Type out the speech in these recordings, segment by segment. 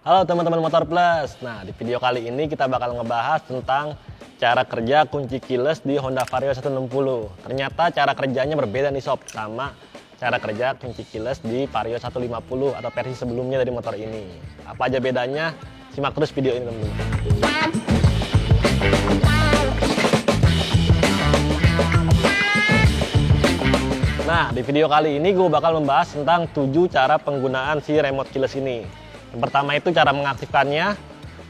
Halo teman-teman Motor Plus. Nah, di video kali ini kita bakal ngebahas tentang cara kerja kunci keyless di Honda Vario 160. Ternyata cara kerjanya berbeda nih sob sama cara kerja kunci keyless di Vario 150 atau versi sebelumnya dari motor ini. Apa aja bedanya? Simak terus video ini teman-teman. Nah, di video kali ini gue bakal membahas tentang 7 cara penggunaan si remote keyless ini. Yang pertama itu cara mengaktifkannya,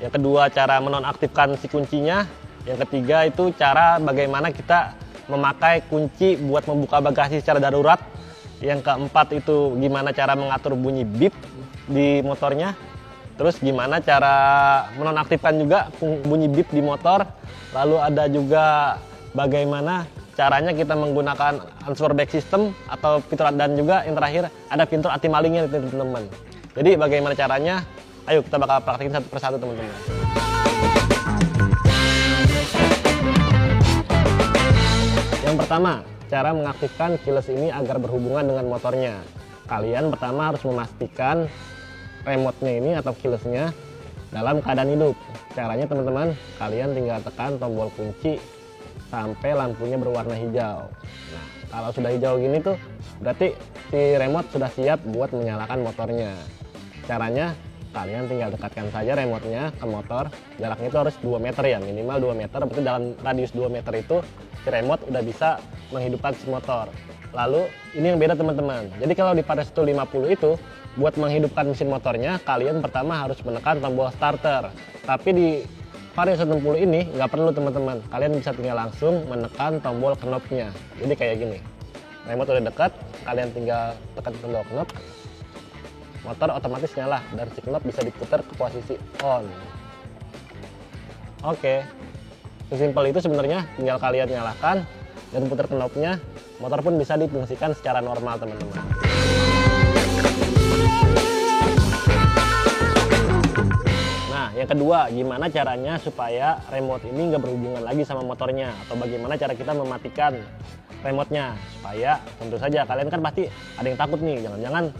yang kedua cara menonaktifkan si kuncinya, yang ketiga itu cara bagaimana kita memakai kunci buat membuka bagasi secara darurat, yang keempat itu gimana cara mengatur bunyi beep di motornya, terus gimana cara menonaktifkan juga bunyi beep di motor, lalu ada juga bagaimana caranya kita menggunakan answer back system atau fitur, dan juga yang terakhir ada fitur anti malingnya teman-teman. Jadi bagaimana caranya? Ayo kita bakal praktekin satu persatu teman-teman. Yang pertama, cara mengaktifkan keyless ini agar berhubungan dengan motornya. Kalian pertama harus memastikan remote-nya ini atau keyless-nya dalam keadaan hidup. Caranya teman-teman, kalian tinggal tekan tombol kunci sampai lampunya berwarna hijau. Nah, kalau sudah hijau gini tuh berarti si remote sudah siap buat menyalakan motornya. Caranya kalian tinggal dekatkan saja remote-nya ke motor. Jaraknya itu harus 2 meter ya, minimal 2 meter. Berarti dalam radius 2 meter itu si remote udah bisa menghidupkan si motor. Lalu ini yang beda teman-teman. Jadi kalau di Vario 150 itu buat menghidupkan mesin motornya kalian pertama harus menekan tombol starter. Tapi di Vario 160 ini nggak perlu teman-teman. Kalian bisa tinggal langsung menekan tombol knopnya. Jadi kayak gini. Remote udah dekat, kalian tinggal tekan tombol knop. Motor otomatis nyala dan si knop bisa diputar ke posisi on. Oke, sesimpel itu sebenarnya. Tinggal kalian nyalakan dan putar knopnya, motor pun bisa difungsikan secara normal teman-teman. Nah, yang kedua, gimana caranya supaya remote ini nggak berhubungan lagi sama motornya, atau bagaimana cara kita mematikan remote-nya supaya tentu saja kalian kan pasti ada yang takut nih, jangan-jangan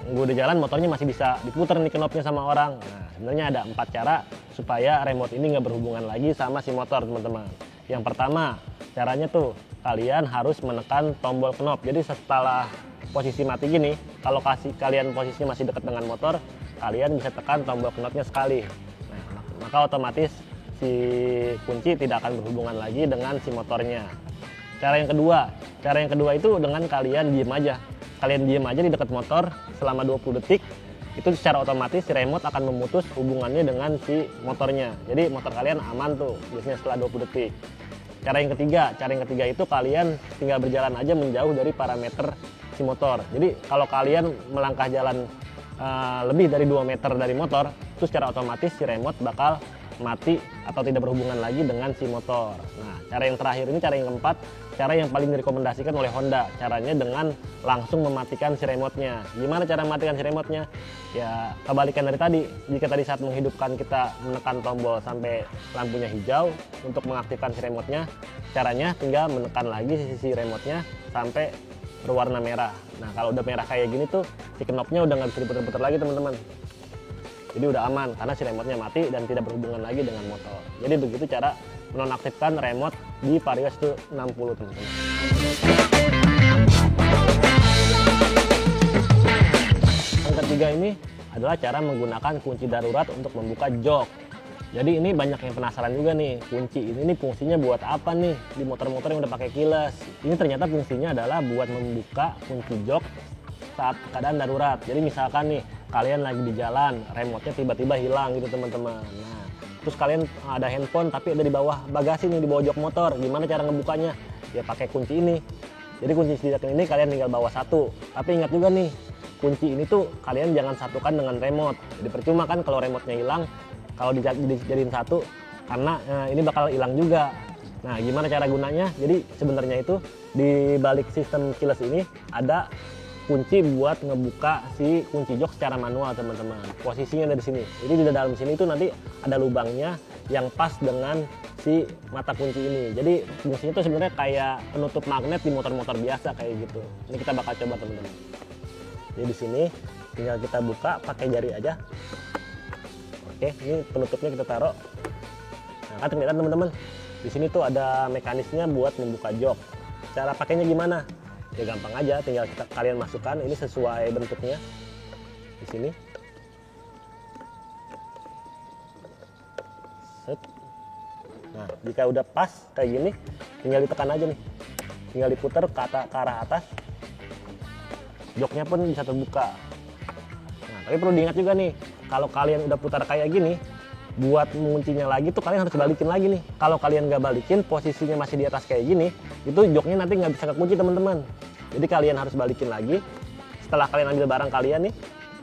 gue udah jalan motornya masih bisa diputar nih knopnya sama orang. Nah, sebenarnya ada 4 cara supaya remote ini nggak berhubungan lagi sama si motor teman-teman. Yang pertama, caranya tuh kalian harus menekan tombol knop. Jadi setelah posisi mati gini, kalau kalian posisinya masih dekat dengan motor, kalian bisa tekan tombol knopnya sekali. Nah, maka otomatis si kunci tidak akan berhubungan lagi dengan si motornya. Cara yang kedua itu dengan kalian diem aja. Kalian diem aja di dekat motor selama 20 detik, itu secara otomatis si remote akan memutus hubungannya dengan si motornya. Jadi motor kalian aman tuh biasanya setelah 20 detik. Cara yang ketiga itu kalian tinggal berjalan aja menjauh dari parameter si motor. Jadi kalau kalian melangkah jalan lebih dari 2 meter dari motor, itu secara otomatis si remote bakal mati atau tidak berhubungan lagi dengan si motor. Nah, cara yang terakhir ini, cara yang keempat, cara yang paling direkomendasikan oleh Honda. Caranya dengan langsung mematikan si remote-nya. Gimana cara mematikan si remote-nya? Ya, kebalikan dari tadi. Jika tadi saat menghidupkan kita menekan tombol sampai lampunya hijau untuk mengaktifkan si remote-nya, caranya tinggal menekan lagi sisi remote-nya sampai berwarna merah. Nah, kalau udah merah kayak gini tuh, si knopnya udah nggak bisa diputar-putar lagi teman-teman. Jadi udah aman karena si remote-nya mati dan tidak berhubungan lagi dengan motor. Jadi begitu cara menonaktifkan remote di Vario 160 teman-teman. Yang ketiga ini adalah cara menggunakan kunci darurat untuk membuka jok. Jadi ini banyak yang penasaran juga nih, kunci ini fungsinya buat apa nih di motor-motor yang udah pakai keyless. Ini ternyata fungsinya adalah buat membuka kunci jok saat keadaan darurat. Jadi misalkan nih kalian lagi di jalan, remote-nya tiba-tiba hilang gitu teman-teman. Nah, terus kalian ada handphone tapi ada di bawah bagasi nih, di bawah jok motor. Gimana cara ngebukanya? Ya pakai kunci ini. Jadi kunci sediakan ini kalian tinggal bawa satu. Tapi ingat juga nih, kunci ini tuh kalian jangan satukan dengan remote. Jadi percuma kan kalau remote-nya hilang, kalau dijadiin satu, karena ini bakal hilang juga. Nah, gimana cara gunanya? Jadi sebenarnya itu di balik sistem keyless ini ada kunci buat ngebuka si kunci jok secara manual teman-teman. Posisinya dari sini. Jadi di dalam sini itu nanti ada lubangnya yang pas dengan si mata kunci ini. Jadi fungsinya itu sebenarnya kayak penutup magnet di motor-motor biasa kayak gitu. Ini kita bakal coba teman-teman. Jadi di sini tinggal kita buka pakai jari aja. Oke, ini penutupnya kita taruh. Nah, kan ternyata teman-teman, di sini tuh ada mekanisnya buat membuka jok. Cara pakainya gimana? Ya gampang aja, tinggal kalian masukkan ini sesuai bentuknya di sini. Set. Nah, jika udah pas kayak gini, tinggal ditekan aja nih. Tinggal diputar ke arah atas. Joknya pun bisa terbuka. Nah, tapi perlu diingat juga nih, kalau kalian udah putar kayak gini, buat menguncinya lagi tuh kalian harus balikin lagi nih. Kalau kalian nggak balikin, posisinya masih di atas kayak gini, itu joknya nanti nggak bisa kekunci teman-teman. Jadi kalian harus balikin lagi. Setelah kalian ambil barang kalian nih,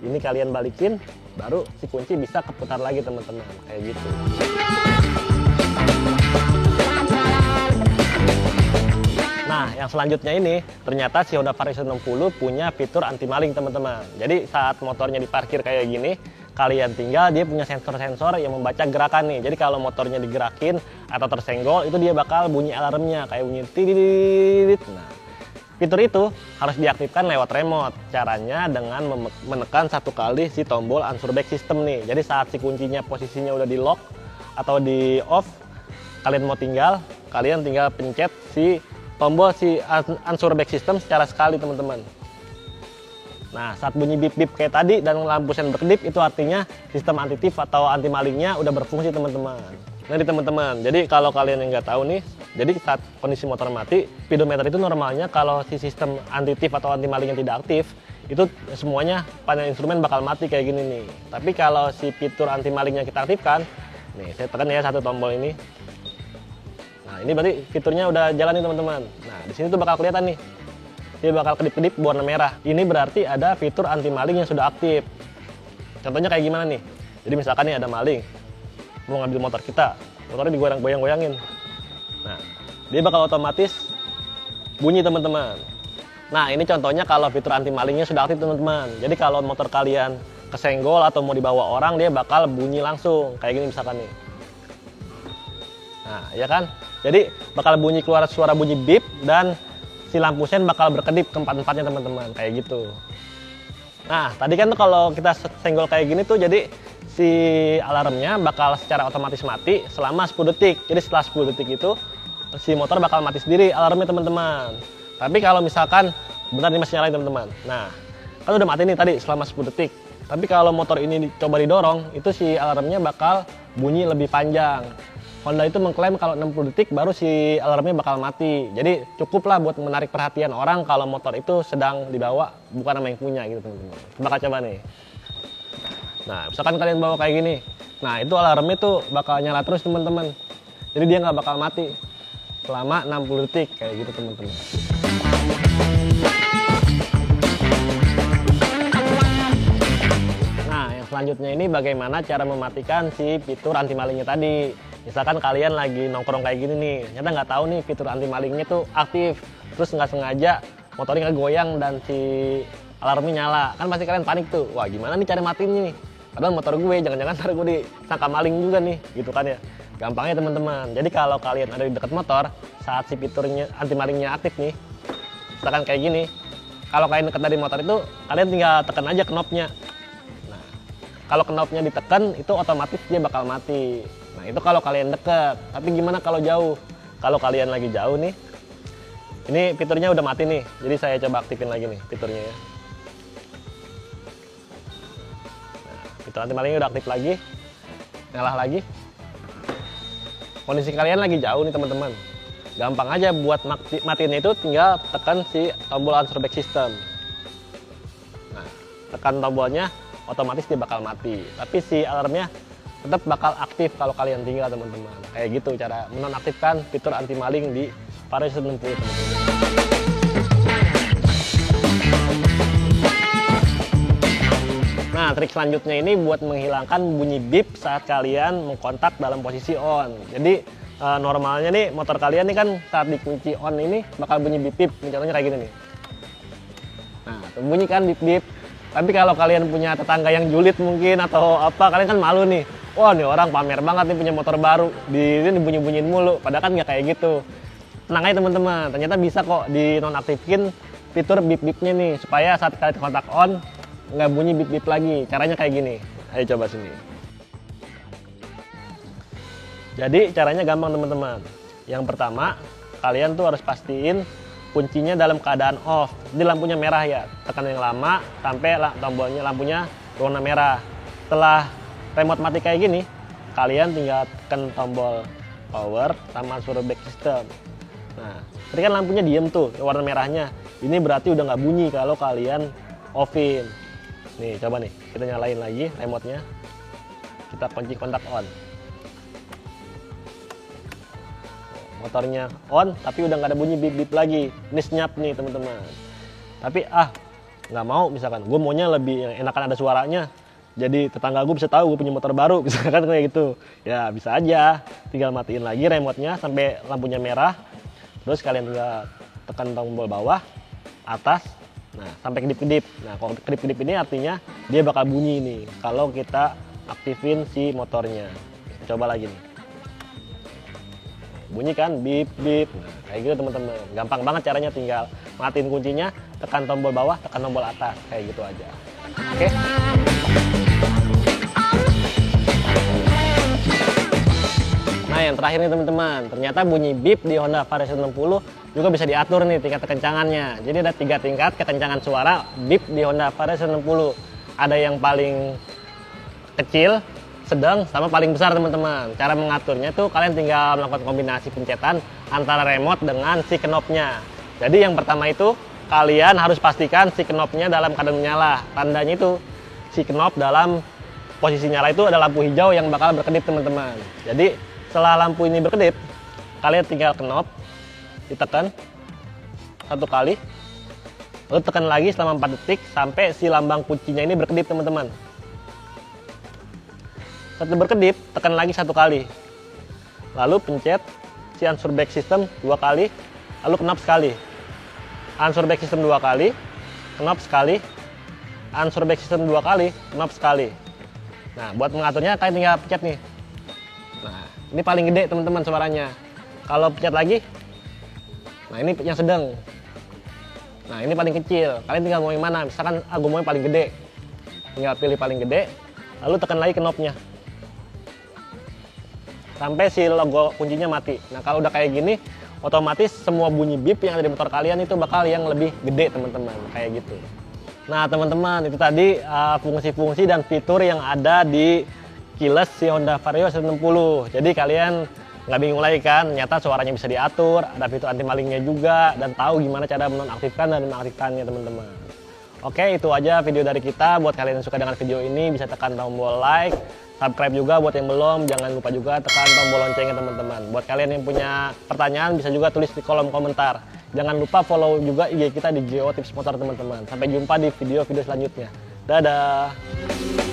ini kalian balikin, baru si kunci bisa keputar lagi teman-teman, kayak gitu. Nah, yang selanjutnya ini, ternyata si Honda Vario 160 punya fitur anti maling teman-teman. Jadi saat motornya diparkir kayak gini, kalian tinggal, dia punya sensor-sensor yang membaca gerakan nih. Jadi kalau motornya digerakin atau tersenggol, itu dia bakal bunyi alarmnya, kayak bunyi tidit. Nah, fitur itu harus diaktifkan lewat remote. Caranya dengan menekan satu kali si tombol unsure back system nih. Jadi saat si kuncinya posisinya udah di lock atau di off, kalian mau kalian tinggal pencet si tombol si unsure back system secara sekali teman-teman. Nah, saat bunyi bip-bip kayak tadi dan lampu sen berkedip, itu artinya sistem anti thief atau anti malingnya udah berfungsi teman-teman. Nah, teman-teman, jadi kalau kalian yang nggak tahu nih, jadi saat kondisi motor mati, speedometer itu normalnya kalau si sistem anti thief atau anti malingnya tidak aktif, itu semuanya panel instrumen bakal mati kayak gini nih. Tapi kalau si fitur anti malingnya kita aktifkan, nih saya tekan ya satu tombol ini. Nah, ini berarti fiturnya udah jalan nih teman-teman. Nah, di sini tuh bakal kelihatan nih. Dia bakal kedip-kedip warna merah. Ini berarti ada fitur anti maling yang sudah aktif. Contohnya kayak gimana nih? Jadi misalkan nih ada maling mau ngambil motor kita, motornya digoyang-goyangin. Nah, dia bakal otomatis bunyi teman-teman. Nah, ini contohnya kalau fitur anti malingnya sudah aktif teman-teman. Jadi kalau motor kalian kesenggol atau mau dibawa orang, dia bakal bunyi langsung kayak gini misalkan nih. Nah, ya kan? Jadi bakal bunyi keluar suara bunyi bip dan si lampu sen bakal berkedip keempat-empatnya teman-teman, kayak gitu. Nah, tadi kan tuh kalau kita senggol kayak gini tuh jadi si alarmnya bakal secara otomatis mati selama 10 detik. Jadi setelah 10 detik itu si motor bakal mati sendiri alarmnya teman-teman. Tapi kalau misalkan bentar ini masih nyalain teman-teman. Nah, kan udah mati nih tadi selama 10 detik. Tapi kalau motor ini coba didorong, itu si alarmnya bakal bunyi lebih panjang. Honda itu mengklaim kalau 60 detik baru si alarmnya bakal mati. Jadi cukuplah buat menarik perhatian orang kalau motor itu sedang dibawa bukan sama yang punya gitu teman-teman. Bakal coba nih. Nah, misalkan kalian bawa kayak gini. Nah, itu alarmnya tuh bakal nyala terus teman-teman. Jadi dia nggak bakal mati selama 60 detik kayak gitu teman-teman. Nah, yang selanjutnya ini bagaimana cara mematikan si fitur anti malingnya tadi. Misalkan kalian lagi nongkrong kayak gini nih, ternyata nggak tahu nih fitur anti malingnya tuh aktif, terus nggak sengaja motornya goyang dan si alarmnya nyala, kan pasti kalian panik tuh, wah gimana nih cara matiin nih? Padahal motor gue, jangan-jangan ntar gue disangka maling juga nih, gitu kan ya. Gampangnya teman-teman, jadi kalau kalian ada di dekat motor, saat si fiturnya anti malingnya aktif nih, misalkan kayak gini, kalau kalian dekat dari motor itu, kalian tinggal tekan aja knopnya. Nah, kalau knopnya ditekan, itu otomatis dia bakal mati. Nah, itu kalau kalian deket. Tapi gimana kalau jauh? Kalau kalian lagi jauh nih, ini fiturnya udah mati nih. Jadi saya coba aktifin lagi nih fiturnya ya. Nah, fitur anti malingnya udah aktif lagi. Nyala lagi. Kondisi kalian lagi jauh nih teman-teman. Gampang aja buat matiinnya itu tinggal tekan si tombol unsure back system. Nah, tekan tombolnya otomatis dia bakal mati. Tapi si alarmnya tetap bakal aktif kalau kalian tinggal teman-teman. Kayak gitu cara menonaktifkan fitur anti maling di Vario 160 teman-teman. Nah, trik selanjutnya ini buat menghilangkan bunyi bip saat kalian mengkontak dalam posisi on. Jadi normalnya nih motor kalian nih kan saat dikunci on ini bakal bunyi bip-bip. Ini contohnya kayak gini nih. Nah, bunyi kan bip-bip. Tapi kalau kalian punya tetangga yang julid mungkin atau apa, kalian kan malu nih. Wah, nih orang pamer banget nih punya motor baru, ini bunyi-bunyiin mulu. Padahal kan nggak kayak gitu. Tenang aja teman-teman, ternyata bisa kok dinonaktifin fitur bip-bipnya nih, supaya saat kalian kontak on, nggak bunyi bip-bip lagi. Caranya kayak gini. Ayo coba sini. Jadi caranya gampang teman-teman. Yang pertama, kalian tuh harus pastiin kuncinya dalam keadaan off. Jadi lampunya merah ya, tekan yang lama sampai tombolnya lampunya warna merah. Setelah remote mati kayak gini, kalian tinggal tekan tombol power sama suruh back system. Nah, tadi kan lampunya diem tuh, warna merahnya. Ini berarti udah nggak bunyi kalau kalian offin. Nih, coba nih, kita nyalain lagi remote-nya. Kita kunci kontak on. Motornya on, tapi udah nggak ada bunyi bip-bip lagi. Ini senyap nih teman-teman. Tapi nggak mau, misalkan gue maunya lebih enakan ada suaranya. Jadi tetangga gue bisa tahu gue punya motor baru, misalkan kayak gitu. Ya bisa aja, tinggal matiin lagi remote-nya sampai lampunya merah. Terus kalian tinggal tekan tombol bawah, atas, nah sampai kedip-kedip. Nah kalau kedip-kedip ini artinya dia bakal bunyi nih kalau kita aktifin si motornya. Coba lagi nih. Bunyi kan bip-bip. Nah, kayak gitu teman-teman. Gampang banget caranya, tinggal matiin kuncinya, tekan tombol bawah, tekan tombol atas. Kayak gitu aja. Oke. Nah yang terakhir nih teman-teman, ternyata bunyi bip di Honda Vario 160 juga bisa diatur nih tingkat kekencangannya. Jadi ada 3 tingkat kekencangan suara bip di Honda Vario 160. Ada yang paling kecil, sedang, sama paling besar teman-teman. Cara mengaturnya tuh kalian tinggal melakukan kombinasi pencetan antara remote dengan si knopnya. Jadi yang pertama itu kalian harus pastikan si knopnya dalam keadaan menyala. Tandanya itu si knop dalam posisi nyala itu ada lampu hijau yang bakal berkedip teman-teman. Jadi setelah lampu ini berkedip, kalian tinggal knop, ditekan 1 kali, lalu tekan lagi selama 4 detik sampai si lambang kuncinya ini berkedip teman-teman. Setelah berkedip, tekan lagi 1 kali, lalu pencet si unsure back system 2 kali, lalu knop sekali. Unsure back system 2 kali, knop sekali, unsure back system 2 kali, knop sekali. Nah buat mengaturnya kalian tinggal pencet nih. Nah ini paling gede teman-teman suaranya. Kalau pencet lagi, nah ini yang sedang. Nah ini paling kecil. Kalian tinggal mau yang mana. Misalkan gue mau yang paling gede, tinggal pilih paling gede, lalu tekan lagi knopnya sampai si logo kuncinya mati. Nah kalau udah kayak gini, otomatis semua bunyi bip yang ada di motor kalian itu bakal yang lebih gede teman-teman, kayak gitu. Nah teman-teman, itu tadi fungsi-fungsi dan fitur yang ada di keyless si Honda Vario 160. Jadi kalian nggak bingung lagi kan, ternyata suaranya bisa diatur, ada fitur anti malingnya juga, dan tahu gimana cara menonaktifkan dan mengaktifkannya teman-teman. Oke, itu aja video dari kita. Buat kalian yang suka dengan video ini, bisa tekan tombol like, subscribe juga buat yang belum. Jangan lupa juga tekan tombol loncengnya teman-teman. Buat kalian yang punya pertanyaan, bisa juga tulis di kolom komentar. Jangan lupa follow juga IG kita di Geo Tips Motor teman-teman. Sampai jumpa di video-video selanjutnya. Dadah!